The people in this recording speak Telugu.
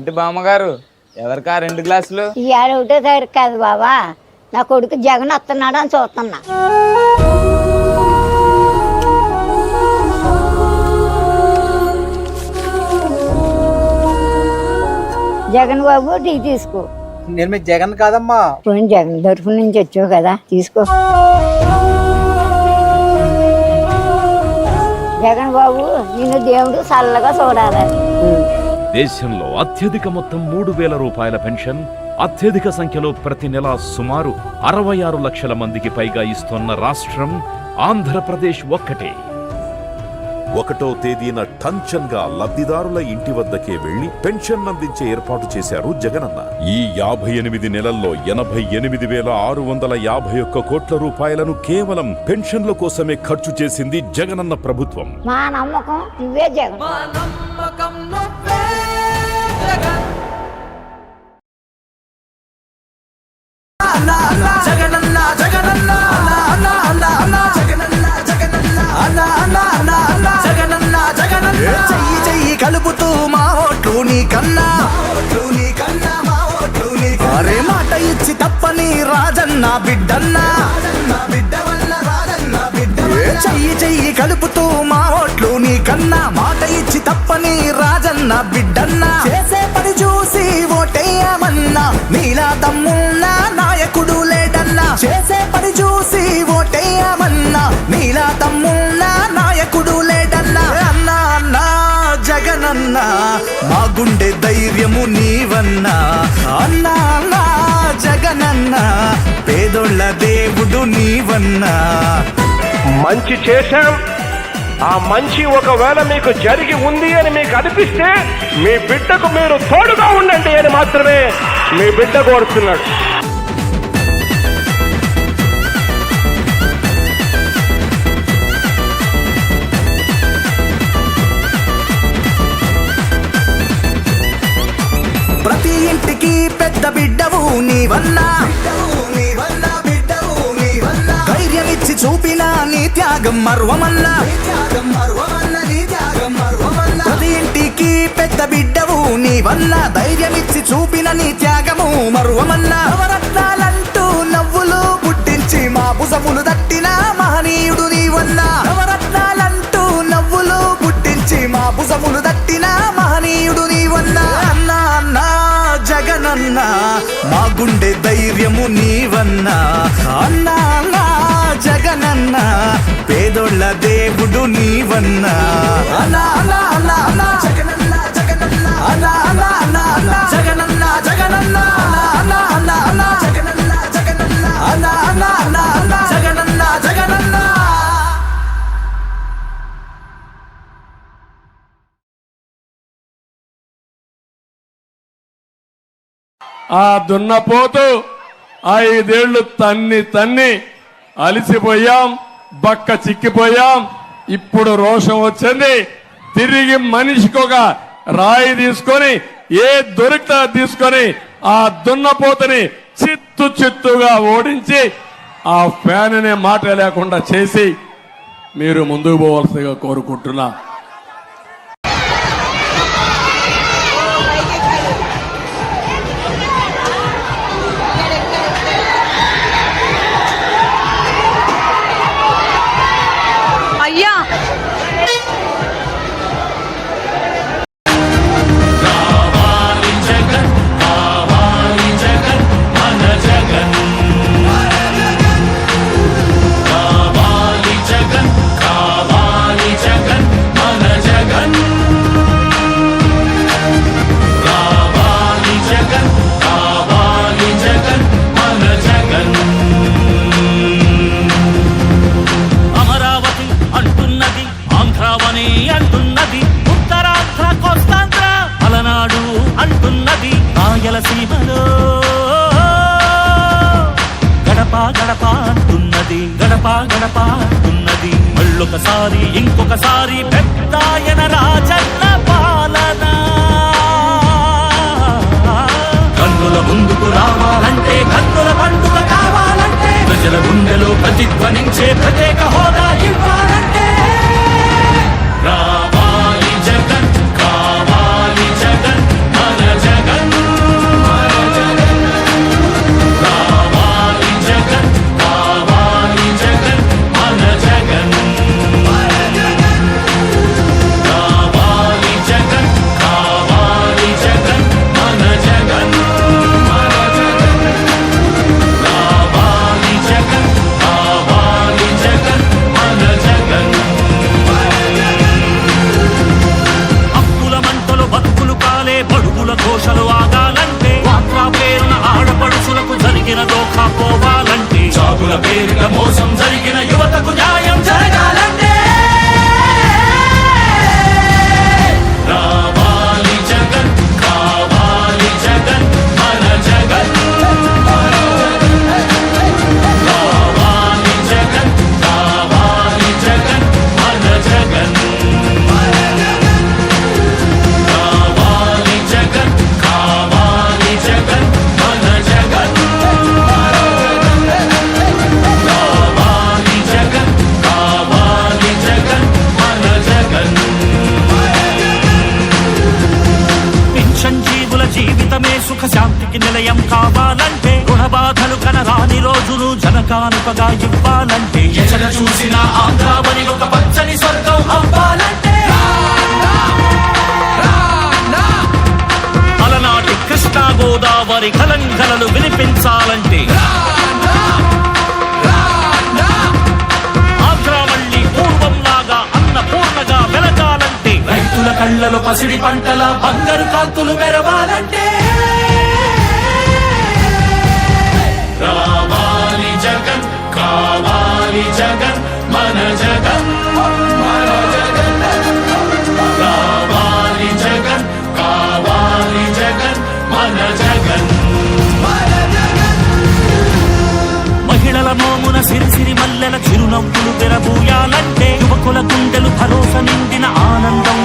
ఏంటి బామ్మగారు ఎవరికి ఆ 2 గ్లాసులు? ఇవాళ ఒకటో తారీఖు కాదు బాబా, నా కొడుకు జగన్ వస్తున్నాడు అని చూస్తున్నా. జగన్ బాబు టీ తీసుకో. నేను మీ జగన్ కాదమ్మా. పోయిన జగన్ తరఫు నుంచి వచ్చావు కదా, తీసుకో. జగన్ బాబు నిన్ను దేవుడు చల్లగా చూడాలి. దేశంలో అత్యధిక మొత్తం 3,000 రూపాయల పెన్షన్, అత్యధిక సంఖ్యలో ప్రతి నెల సుమారు 66 లక్షల మందికి పైగా ఇస్తున్న రాష్ట్రం ఆంధ్రప్రదేశ్ ఒక్కటే. 1వ తేదీన టంచన్ గా లబ్ధిదారుల ఇంటి వద్దకే వెళ్లి పెన్షన్ అందించే ఏర్పాటు చేశారు జగనన్న. ఈ 58 నెలల్లో 88,651 కోట్ల రూపాయలను కేవలం పెన్షన్ల కోసమే ఖర్చు చేసింది జగనన్న ప్రభుత్వం. మా నమ్మకం నువ్వే జగన్. చెయ్యి కలుపుతూ మా ఓట్లు నీ కన్నా, అరే మాట ఇచ్చి తప్పని రాజన్న బిడ్డన్నా, చెయ్యి కలుపుతూ మా ఓట్లు నీ కన్నా, మాట ఇచ్చి తప్పని రాజన్న బిడ్డన్నా. చేసే పని చూసి ఓటేయమన్నా, నీలా తమ్మున్నా నాయకుడు లేడన్నా. చేసే పని చూసి ఓటేయమన్నా, నీలా తమ్మున్నా నాయకుడు లేడన్నా. అన్నా అన్నా జగనన్నా, మా గుండె ధైర్యము నీవన్నా. అన్నా అన్నా జగనన్నా, పేదోళ్ళ దేవుడు నీవన్నా. మంచి చేశాం, ఆ మంచి ఒకవేళ మీకు జరిగి ఉంది అని మీకు అనిపిస్తే మీ బిడ్డకు మీరు తోడుగా ఉండండి అని మాత్రమే మీ బిడ్డ కోరుతున్నాడు. ప్రతి ఇంటికి పెద్ద బిడ్డవు నీవన్నా, ధైర్యమిచ్చి చూపిన నీ త్యాగం మర్వమన్నా. ప్రతి ఇంటికి పెద్ద బిడ్డవు నీవన్నా, ధైర్యమిచ్చి చూపిన నీ త్యాగము మర్వమన్నా. నవరత్నాలంటూ నవ్వులు పుట్టించి మా భుజములు దట్టిన మహనీయుడు నీవన్నా. నవరత్నాలంటూ నవ్వులు పుట్టించి మా భుజములు దట్టిన మహనీయుడు నీవన్నా. అన్నా అన్నా జగనన్నా, మా గుండె ధైర్యము నీవన్నా. అన్నా అన్నా జగనన్నా, పేదోళ్ళ దేవుడు నీవన్నా. అన్నా అన్నా అన్నా అన్నా జగనన్నా జగనన్నా, అన్నా అన్నా అన్నా అన్నా జగనన్నా జగనన్నా, అన్నా అన్నా అన్నా జగనన్నా జగనన్నా, అన్నా అన్నా అన్నా అన్నా జగనన్నా జగనన్నా. ఆ దున్నపోతు 5 ఏళ్లు తన్ని అలిసిపోయాం, బక్క చిక్కిపోయాం. ఇప్పుడు రోషం వచ్చింది. తిరిగి మనిషికి ఒక రాయి తీసుకొని, ఏ దొరికితే తీసుకొని ఆ దున్నపోతుని చిత్తుగా ఓడించి ఆ ఫ్యాన్ అనే మాట లేకుండా చేసి మీరు ముందుకు పోవాల్సిగా కోరుకుంటున్నా. మళ్ళొకసారి ఇంకొకసారి పెద్దాయన రాజన్న పాలన. కన్నుల ముందుకు రావాలంటే, కన్నుల పండుగ కావాలంటే, ప్రజల గుండెలో ప్రతిధ్వనించే ప్రత్యేక హోదా ఇవ్వాలంటే రావాలి జగన్, కావాలి జగన్, మన జగన్. దోఖా పోవాలంటే, జాబుల పేరిట మోసం జరిగిన యువతకు న్యాయం జరగాలంటే రావాలి జగన్, కావాలి జగన్, మన జగన్. కావాలి జగన్, కావాలి జగన్, మన జగన్. కావాలి జగన్, కావాలి జగన్, మన జగన్. కావాలి జగన్, కావాలి జగన్, మన జగన్. పెన్షన్ జీవుల జీవితమే సుఖ శాంతికి నిలయం కావాలంటే, రుణ బాధలు కనరాని రోజులు జనకానుకగా ఇవ్వాలంటే, ఎక్కడ చూసిన ఆంధ్రావని ఒక పచ్చని స్వర్గం అవ్వాలంటే, అలనాటి కృష్ణా గోదావరి కలంకలలు వినిపించాలంటే, ఆంధ్రా మళ్ళీ పూర్వంలాగా అన్నపూర్ణగా వెలగాలంటే, రైతుల కళ్ళలో పసిడి పంటల బంగారు కాంతులు మెరవాలంటే రావాలి జగన్, కావాలి జగన్, మన జగన్. రావాలి జగన్, కావాలి జగన్, మన జగన్. మహిళల మోమున సిరిసిరి మల్లెల చిరునవ్వులు తెరబూయాలంటే, యువకుల గుండెలు భరోసా నిండిన ఆనందం